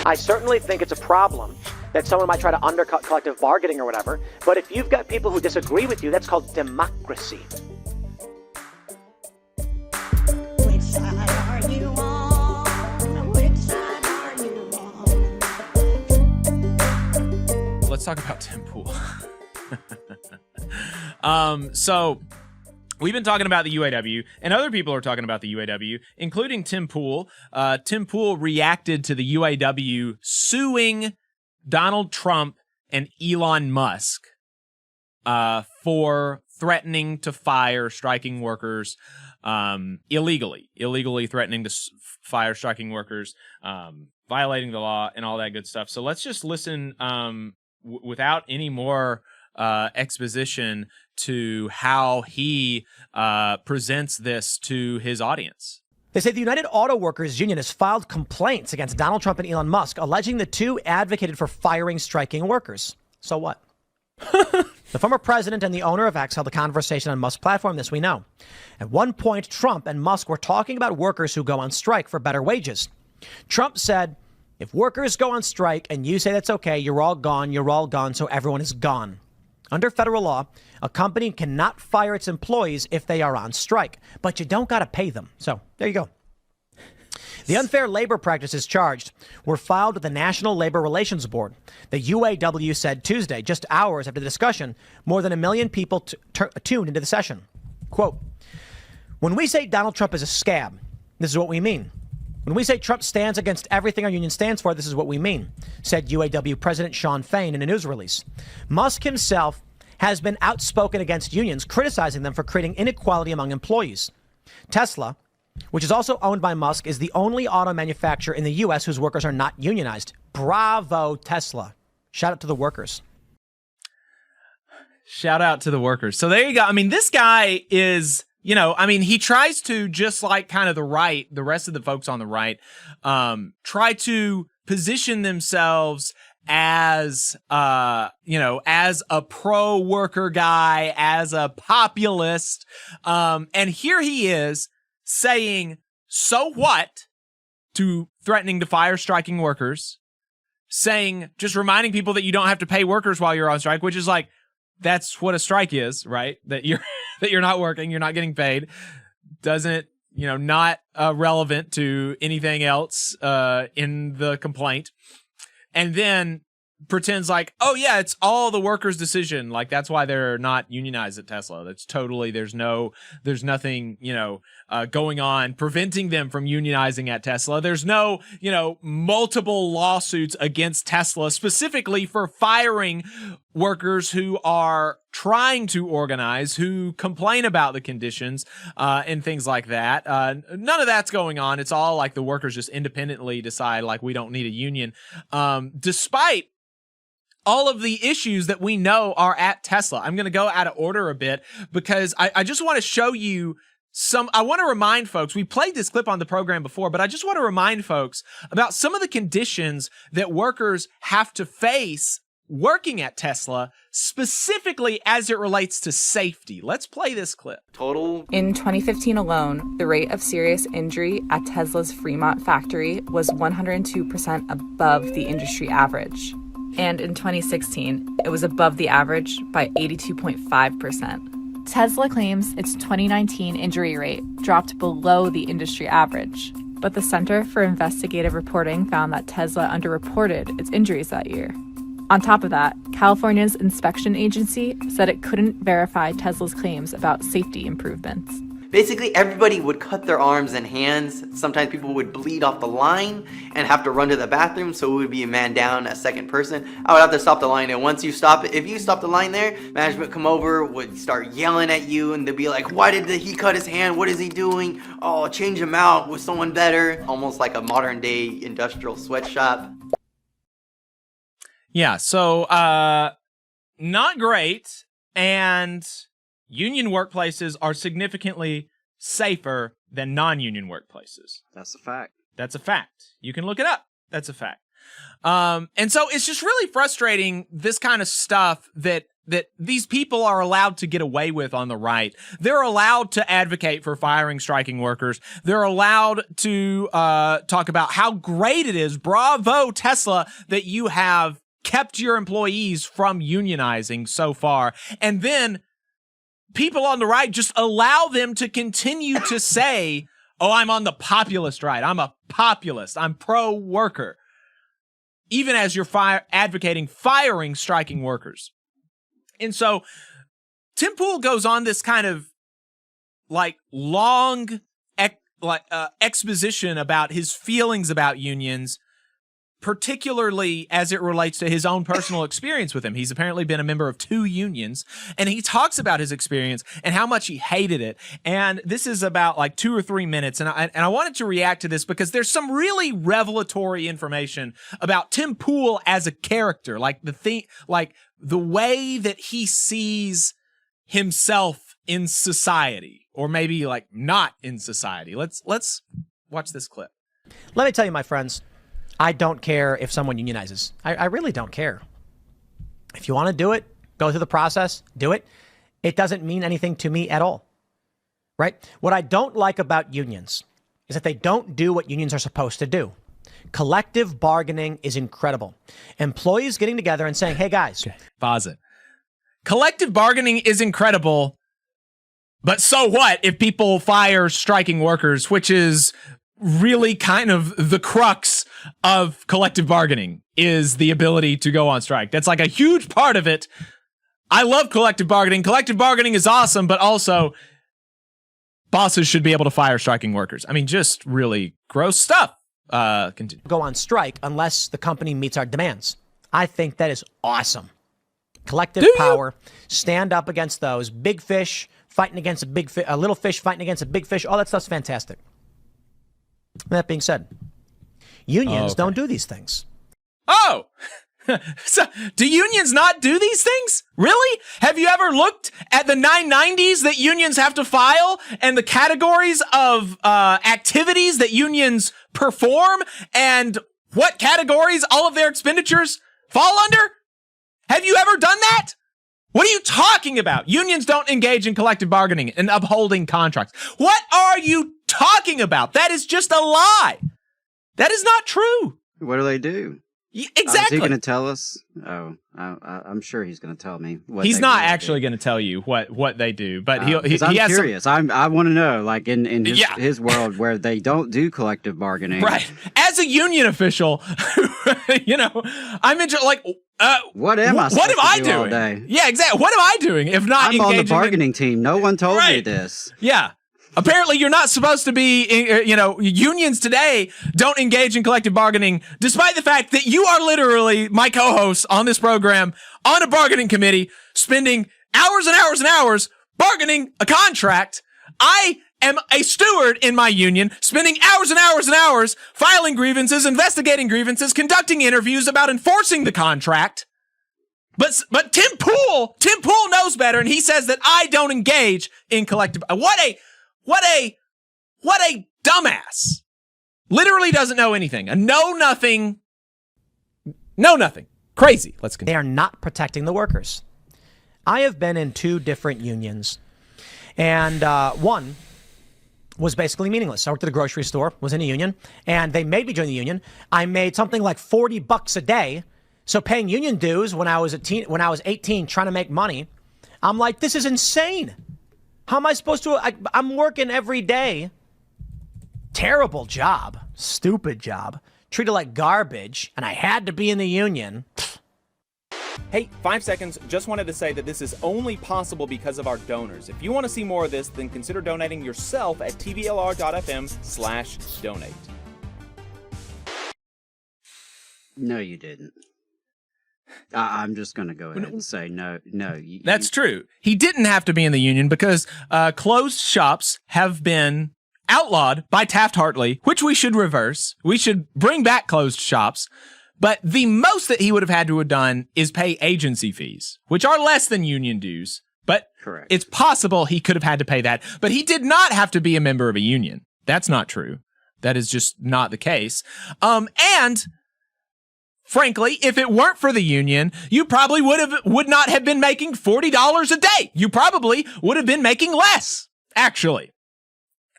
I certainly think it's a problem that someone might try to undercut collective bargaining or whatever, but if you've got people who disagree with you, that's called democracy. Which side are you on? Which side are you on? Let's talk about Tim Pool. So we've been talking about the UAW, and other people are talking about the UAW, including Tim Pool. Tim Pool reacted to the UAW suing Donald Trump and Elon Musk for threatening to fire striking workers illegally threatening to fire striking workers, violating the law, and all that good stuff. So let's just listen without any more exposition to how he presents this to his audience. They say the United Auto Workers Union has filed complaints against Donald Trump and Elon Musk, alleging the two advocated for firing striking workers. So what? The former president and the owner of X held a conversation on Musk's platform, this we know. At one point, Trump and Musk were talking about workers who go on strike for better wages. Trump said, if workers go on strike and you say that's okay, you're all gone, so everyone is gone. Under federal law, a company cannot fire its employees if they are on strike, but you don't got to pay them. So there you go. The unfair labor practices charged were filed with the National Labor Relations Board. The UAW said Tuesday, just hours after the discussion, more than 1 million people tuned into the session. Quote, when we say Donald Trump is a scab, this is what we mean. When we say Trump stands against everything our union stands for, this is what we mean, said UAW President Shawn Fain in a news release. Musk himself has been outspoken against unions, criticizing them for creating inequality among employees. Tesla, which is also owned by Musk, is the only auto manufacturer in the U.S. whose workers are not unionized. Bravo, Tesla. Shout out to the workers. Shout out to the workers. So there you go. I mean, this guy is, you know, I mean, he tries to, just like kind of the right, the rest of the folks on the right, try to position themselves as, you know, as a pro-worker guy, as a populist. And here he is saying, so what, to threatening to fire striking workers, saying, just reminding people that you don't have to pay workers while you're on strike, which is like, that's what a strike is, right? That you're not working, you're not getting paid. Doesn't, you know, not relevant to anything else in the complaint. And then pretends like, oh yeah, it's all the workers' decision. Like, that's why they're not unionized at Tesla. That's totally, there's nothing, you know, going on preventing them from unionizing at Tesla. There's no, you know, multiple lawsuits against Tesla specifically for firing workers who are trying to organize, who complain about the conditions, and things like that. None of that's going on. It's all like the workers just independently decide, like, we don't need a union. Despite all of the issues that we know are at Tesla. I'm going to go out of order a bit because I just want to show you I want to remind folks, we played this clip on the program before, but I just want to remind folks about some of the conditions that workers have to face working at Tesla, specifically as it relates to safety. Let's play this clip. In 2015 alone, the rate of serious injury at Tesla's Fremont factory was 102% above the industry average. And in 2016, it was above the average by 82.5%. Tesla claims its 2019 injury rate dropped below the industry average, but the Center for Investigative Reporting found that Tesla underreported its injuries that year. On top of that, California's inspection agency said it couldn't verify Tesla's claims about safety improvements. Basically, everybody would cut their arms and hands. Sometimes people would bleed off the line and have to run to the bathroom, so it would be a man down, a second person. I would have to stop the line, and once you stop it, if you stop the line there, management come over, would start yelling at you, and they'd be like, why did he cut his hand? What is he doing? Oh, change him out with someone better. Almost like a modern day industrial sweatshop. Yeah, so not great, and union workplaces are significantly safer than non-union workplaces. That's a fact. That's a fact. You can look it up. That's a fact. And so it's just really frustrating, this kind of stuff that these people are allowed to get away with on the right. They're allowed to advocate for firing striking workers. They're allowed to talk about how great it is, bravo Tesla, that you have kept your employees from unionizing so far. And then people on the right just allow them to continue to say, oh, I'm on the populist right. I'm a populist. I'm pro-worker. Even as you're advocating firing striking workers. And so Tim Pool goes on this kind of like long exposition about his feelings about unions, particularly as it relates to his own personal experience with them. He's apparently been a member of 2 unions, and he talks about his experience and how much he hated it. And this is about like 2 or 3 minutes, and I wanted to react to this because there's some really revelatory information about Tim Pool as a character, like the way that he sees himself in society, or maybe like not in society. Let's watch this clip. Let me tell you, my friends, I don't care if someone unionizes. I really don't care. If you want to do it, go through the process, do it. It doesn't mean anything to me at all, right? What I don't like about unions is that they don't do what unions are supposed to do. Collective bargaining is incredible. Employees getting together and saying, hey, guys. Okay. Pause it. Collective bargaining is incredible, but so what if people fire striking workers, which is really kind of the crux of collective bargaining, is the ability to go on strike. That's like a huge part of it. I love collective bargaining. Collective bargaining is awesome, but also bosses should be able to fire striking workers. I mean, just really gross stuff. Continue. Go on strike unless the company meets our demands. I think that is awesome. Collective power, stand up against those big fish fighting against a little fish fighting against a big fish. All that stuff's fantastic. That being said, unions don't do these things. Oh, so do unions not do these things? Really? Have you ever looked at the 990s that unions have to file and the categories of activities that unions perform and what categories all of their expenditures fall under? Have you ever done that? What are you talking about? Unions don't engage in collective bargaining and upholding contracts. What are you talking about? That is just a lie. That is not true. What do they do? Exactly. Is he going to tell us? Oh, I'm sure he's going to tell me. He's not actually going to tell you what they do, but I'm curious. I want to know, like in his world where they don't do collective bargaining. Right. As a union official, I'm like, what am I doing all day? Yeah, exactly. What am I doing if not? I'm on the bargaining team. No one told me this. Yeah. Apparently, you're not supposed to be, unions today don't engage in collective bargaining, despite the fact that you are literally my co-host on this program on a bargaining committee, spending hours and hours and hours bargaining a contract. I am a steward in my union, spending hours and hours and hours filing grievances, investigating grievances, conducting interviews about enforcing the contract. But Tim Pool knows better, and he says that I don't engage in collective. What a dumbass. Literally doesn't know anything. A know nothing. Crazy. Let's continue. They are not protecting the workers. I have been in 2 different unions, and one was basically meaningless. I worked at a grocery store, was in a union, and they made me join the union. I made something like $40 a day. So paying union dues when I was 18, trying to make money, I'm like, this is insane. How am I supposed to? I'm working every day. Terrible job. Stupid job. Treated like garbage. And I had to be in the union. Hey, 5 seconds. Just wanted to say that this is only possible because of our donors. If you want to see more of this, then consider donating yourself at tvlr.fm/donate. No, you didn't. I'm just going to go ahead and say no. That's true. He didn't have to be in the union because closed shops have been outlawed by Taft-Hartley, which we should reverse. We should bring back closed shops. But the most that he would have had to have done is pay agency fees, which are less than union dues. But correct. It's possible he could have had to pay that. But he did not have to be a member of a union. That's not true. That is just not the case. And frankly, if it weren't for the union, you probably would not have been making $40 a day. You probably would have been making less, actually.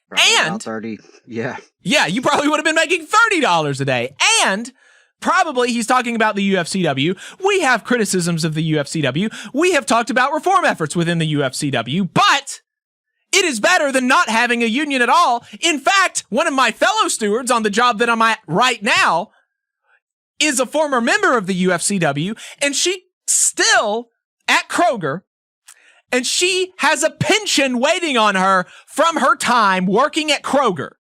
Probably And about 30. Yeah. Yeah, you probably would have been making $30 a day. And probably he's talking about the UFCW. We have criticisms of the UFCW. We have talked about reform efforts within the UFCW, but it is better than not having a union at all. In fact, one of my fellow stewards on the job that I'm at right now is a former member of the UFCW, and she still at Kroger, and she has a pension waiting on her from her time working at Kroger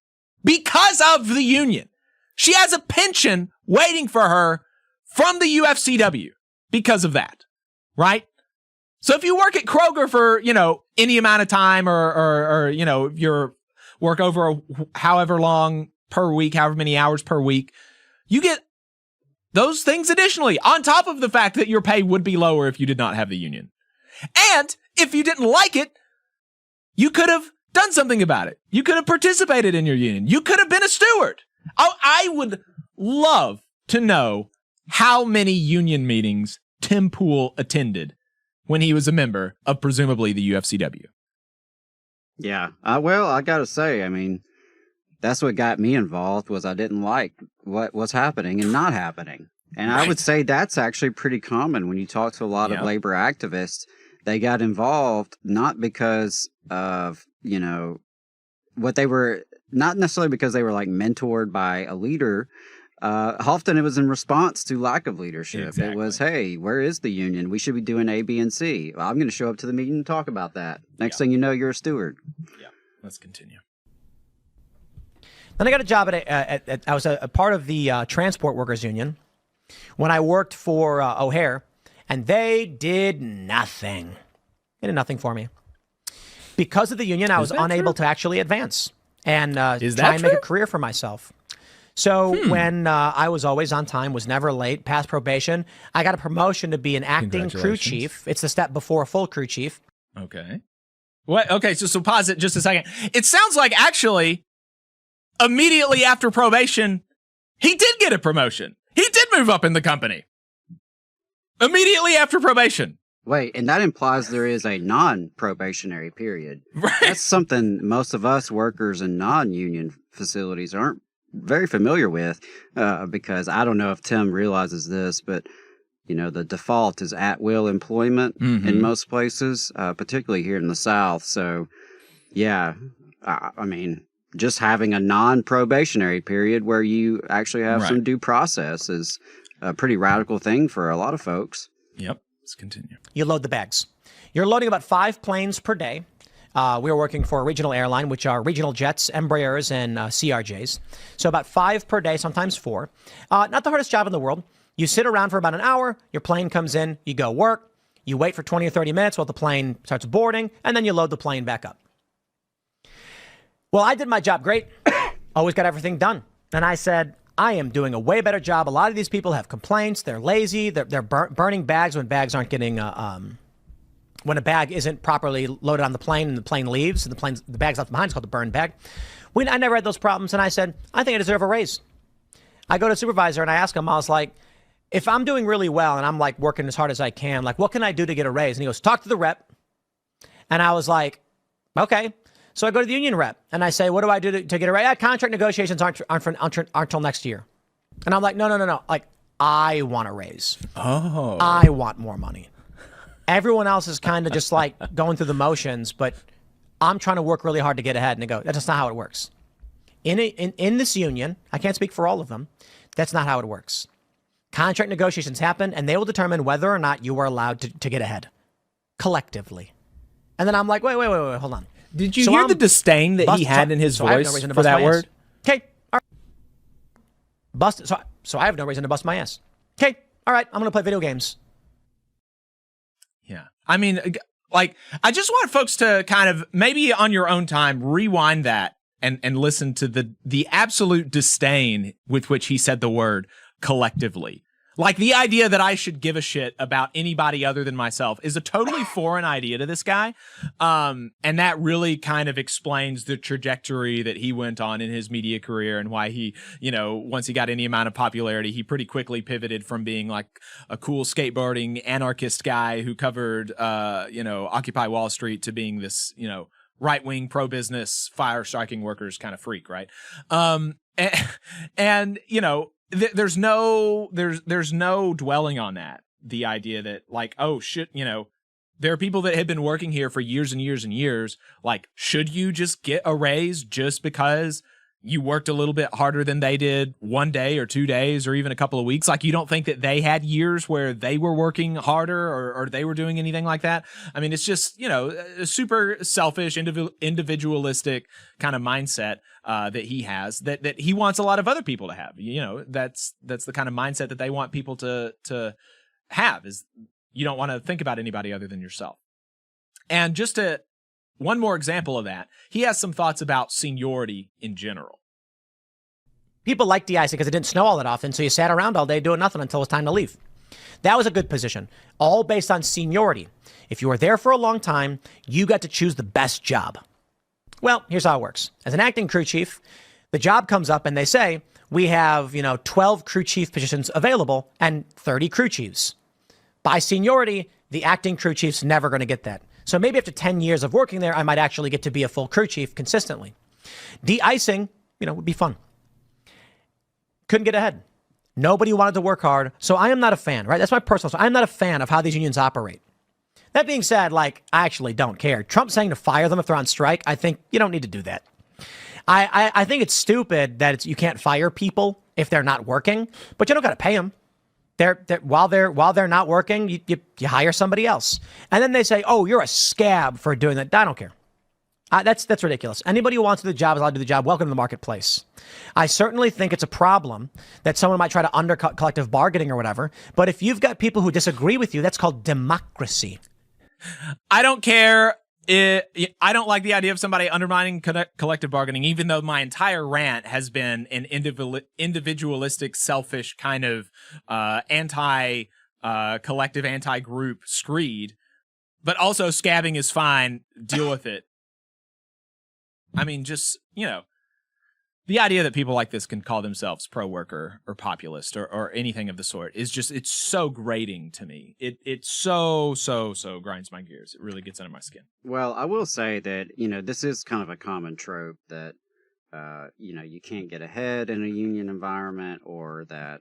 because of the union. She has a pension waiting for her from the UFCW because of that, right? So if you work at Kroger for, any amount of time or your work over however long per week, however many hours per week, you get those things additionally on top of the fact that your pay would be lower if you did not have the union. And if you didn't like it, you could have done something about it. You could have participated in your union. You could have been a steward. I would love to know how many union meetings Tim Pool attended when he was a member of presumably the UFCW. Yeah. Well, I got to say, I mean, that's what got me involved was I didn't like what was happening and not happening. And right. I would say that's actually pretty common when you talk to a lot of labor activists. They got involved not because of, what they were, not necessarily because they were like mentored by a leader. Often it was in response to lack of leadership. Exactly. It was, hey, where is the union? We should be doing A, B, and C. Well, I'm going to show up to the meeting and talk about that. Next thing you know, you're a steward. Yeah, let's continue. Then I got a job I was a part of the Transport Workers Union when I worked for O'Hare, and they did nothing. They did nothing for me. Because of the union, I was unable to actually advance and try and make a career for myself. So when I was always on time, was never late, passed probation, I got a promotion to be an acting crew chief. It's the step before a full crew chief. Okay. What? Okay, so pause it just a second. It sounds like actually immediately after probation, he did get a promotion. He did move up in the company. Immediately after probation. Wait, and that implies there is a non-probationary period. Right. That's something most of us workers in non-union facilities aren't very familiar with, because I don't know if Tim realizes this, but, the default is at-will employment in most places, particularly here in the South. So, yeah, I mean, just having a non-probationary period where you actually have some due process is a pretty radical thing for a lot of folks. Yep. Let's continue. You load the bags. You're loading about 5 planes per day. We were working for a regional airline, which are regional jets, Embraers, and CRJs. So about 5 per day, sometimes 4. Not the hardest job in the world. You sit around for about an hour. Your plane comes in. You go work. You wait for 20 or 30 minutes while the plane starts boarding, and then you load the plane back up. Well, I did my job great. Always got everything done. And I said, I am doing a way better job. A lot of these people have complaints. They're lazy. They're burning bags when bags aren't getting, when a bag isn't properly loaded on the plane and the plane leaves and the bag's left behind. It's called the burn bag. I never had those problems. And I said, I think I deserve a raise. I go to the supervisor and I ask him, I was like, if I'm doing really well and I'm like working as hard as I can, like, what can I do to get a raise? And he goes, talk to the rep. And I was like, okay. So I go to the union rep and I say, what do I do to get a raise? Contract negotiations aren't till next year. And I'm like, no. Like, I want a raise. Oh. I want more money. Everyone else is kind of just like going through the motions, but I'm trying to work really hard to get ahead. And they go, that's just not how it works. In this union, I can't speak for all of them. That's not how it works. Contract negotiations happen and they will determine whether or not you are allowed to get ahead collectively. And then I'm like, wait, hold on. Did you hear the disdain that he had in his voice for that word? Okay. All right. So I have no reason to bust my ass. Okay. All right. I'm going to play video games. Yeah. I mean, like, I just want folks to kind of maybe on your own time rewind that and listen to the absolute disdain with which he said the word collectively. Like, the idea that I should give a shit about anybody other than myself is a totally foreign idea to this guy. And that really kind of explains the trajectory that he went on in his media career and why he, once he got any amount of popularity, he pretty quickly pivoted from being like a cool skateboarding anarchist guy who covered, Occupy Wall Street to being this, right-wing pro-business fire striking workers kind of freak, right? There's no dwelling on that. The idea that like, oh shit, there are people that have been working here for years and years and years. Like, should you just get a raise just because you worked a little bit harder than they did one day or 2 days or even a couple of weeks? Like, you don't think that they had years where they were working harder or they were doing anything like that? I mean, it's just, a super selfish, individualistic kind of mindset that he has that he wants a lot of other people to have. That's the kind of mindset that they want people to have, is you don't want to think about anybody other than yourself. And just one more example of that, he has some thoughts about seniority in general. People like de-icing because it didn't snow all that often, so you sat around all day doing nothing until it was time to leave. That was a good position, all based on seniority. If you were there for a long time, you got to choose the best job. Well, here's how it works. As an acting crew chief, the job comes up and they say, we have, 12 crew chief positions available and 30 crew chiefs. By seniority, the acting crew chief's never going to get that. So maybe after 10 years of working there, I might actually get to be a full crew chief consistently. De-icing, would be fun. Couldn't get ahead. Nobody wanted to work hard. So I am not a fan, right? That's my personal. I'm not a fan of how these unions operate. That being said, I actually don't care. Trump saying to fire them if they're on strike, I think you don't need to do that. I think it's stupid that you can't fire people if they're not working, but you don't got to pay them. While they're not working, you hire somebody else. And then they say, oh, you're a scab for doing that. I don't care. That's ridiculous. Anybody who wants to do the job is allowed to do the job. Welcome to the marketplace. I certainly think it's a problem that someone might try to undercut collective bargaining or whatever. But if you've got people who disagree with you, that's called democracy. I don't care. I don't like the idea of somebody undermining collective bargaining, even though my entire rant has been an individualistic, selfish kind of anti-collective, anti-group screed. But also, scabbing is fine. Deal with it. I mean, just, the idea that people like this can call themselves pro-worker or populist or anything of the sort is just, it's so grating to me. It so grinds my gears. It really gets under my skin. Well, I will say that, this is kind of a common trope that, you can't get ahead in a union environment, or that,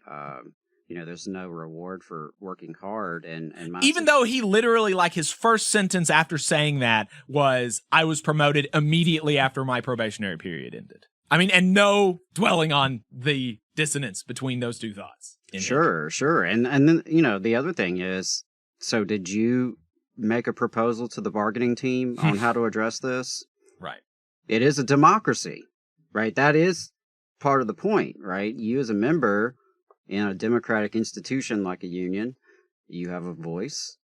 there's no reward for working hard. And even though he literally, like, his first sentence after saying that was, I was promoted immediately after my probationary period ended. I mean, and no dwelling on the dissonance between those two thoughts. Sure. And then, the other thing is, so did you make a proposal to the bargaining team on how to address this? Right. It is a democracy, right? That is part of the point, right? You as a member in a democratic institution like a union, you have a voice,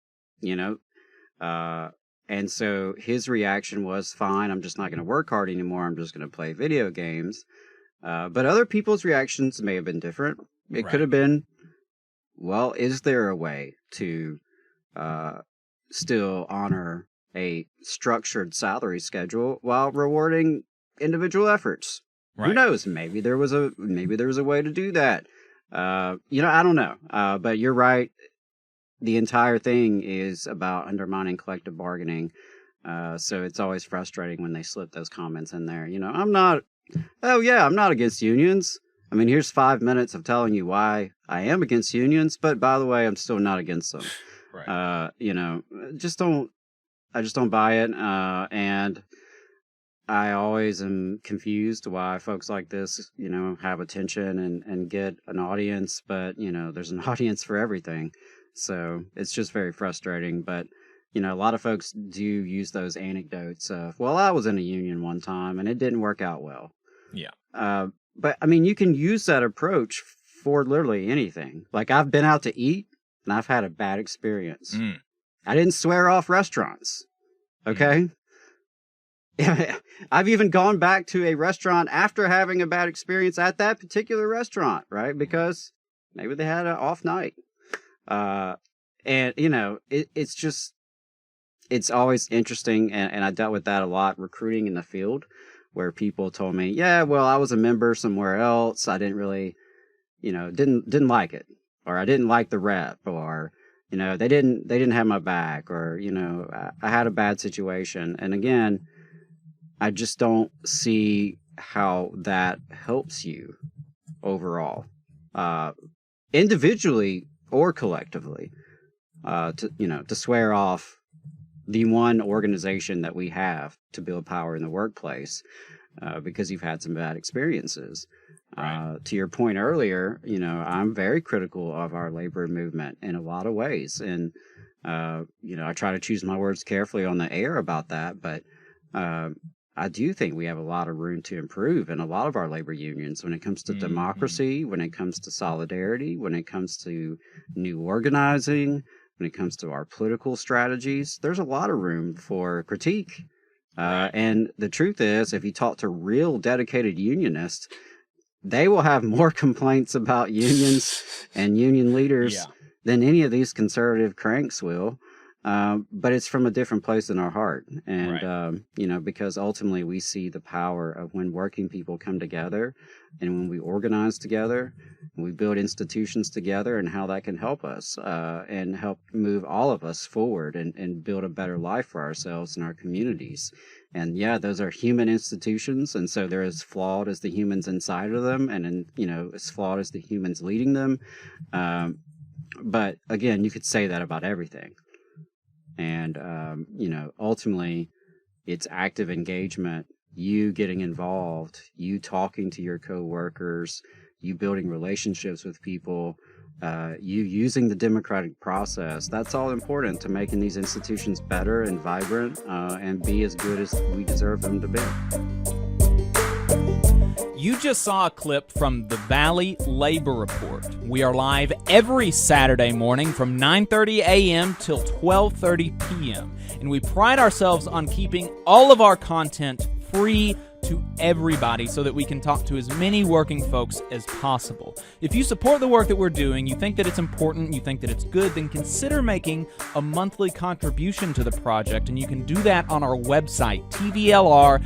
and so his reaction was, fine, I'm just not going to work hard anymore. I'm just going to play video games. But other people's reactions may have been different. It could have been, well, is there a way to still honor a structured salary schedule while rewarding individual efforts? Right. Who knows? Maybe there was a way to do that. I don't know. But you're right. The entire thing is about undermining collective bargaining. So it's always frustrating when they slip those comments in there. I'm not against unions. I mean, here's 5 minutes of telling you why I am against unions, but by the way, I'm still not against them. Right. I just don't buy it. And I always am confused why folks like this, have attention and get an audience, but, there's an audience for everything. So it's just very frustrating. But, a lot of folks do use those anecdotes of, well, I was in a union one time and it didn't work out well. Yeah. But, I mean, you can use that approach for literally anything. Like, I've been out to eat and I've had a bad experience. I didn't swear off restaurants. Okay? I've even gone back to a restaurant after having a bad experience at that particular restaurant, right? Because Maybe they had an off night. And, you know, it's always interesting. And I dealt with that a lot recruiting in the field, where people told me, yeah, well, I was a member somewhere else. I didn't really, you know, didn't like it, or I didn't like the rep, or, you know, they didn't have my back, or, you know, I had a bad situation. And again, I just don't see how that helps you overall, individually or collectively, to swear off the one organization that we have to build power in the workplace, because you've had some bad experiences. Right. To your point earlier, you know, I'm very critical of our labor movement in a lot of ways. And, you know, I try to choose my words carefully on the air about that. But I do think we have a lot of room to improve in a lot of our labor unions when it comes to democracy, when it comes to solidarity, when it comes to new organizing, when it comes to our political strategies. There's a lot of room for critique. And the truth is, if you talk to real dedicated unionists, they will have more complaints about unions and union leaders than any of these conservative cranks will. But it's from a different place in our heart. And, you know, because ultimately we see the power of when working people come together, and when we organize together, and we build institutions together, and how that can help us and help move all of us forward and build a better life for ourselves and our communities. And yeah, those are human institutions. And so they're as flawed as the humans inside of them, and, you know, as flawed as the humans leading them. But again, you could say that about everything. And, you know, ultimately, it's active engagement, you getting involved, you talking to your coworkers, you building relationships with people, you using the democratic process. That's all important to making these institutions better and vibrant, and be as good as we deserve them to be. You just saw a clip from the Valley Labor Report. We are live every Saturday morning from 9:30 a.m. till 12:30 p.m. And we pride ourselves on keeping all of our content free to everybody so that we can talk to as many working folks as possible. If you support the work that we're doing, you think that it's important, you think that it's good, then consider making a monthly contribution to the project, and you can do that on our website, tvlr.fm.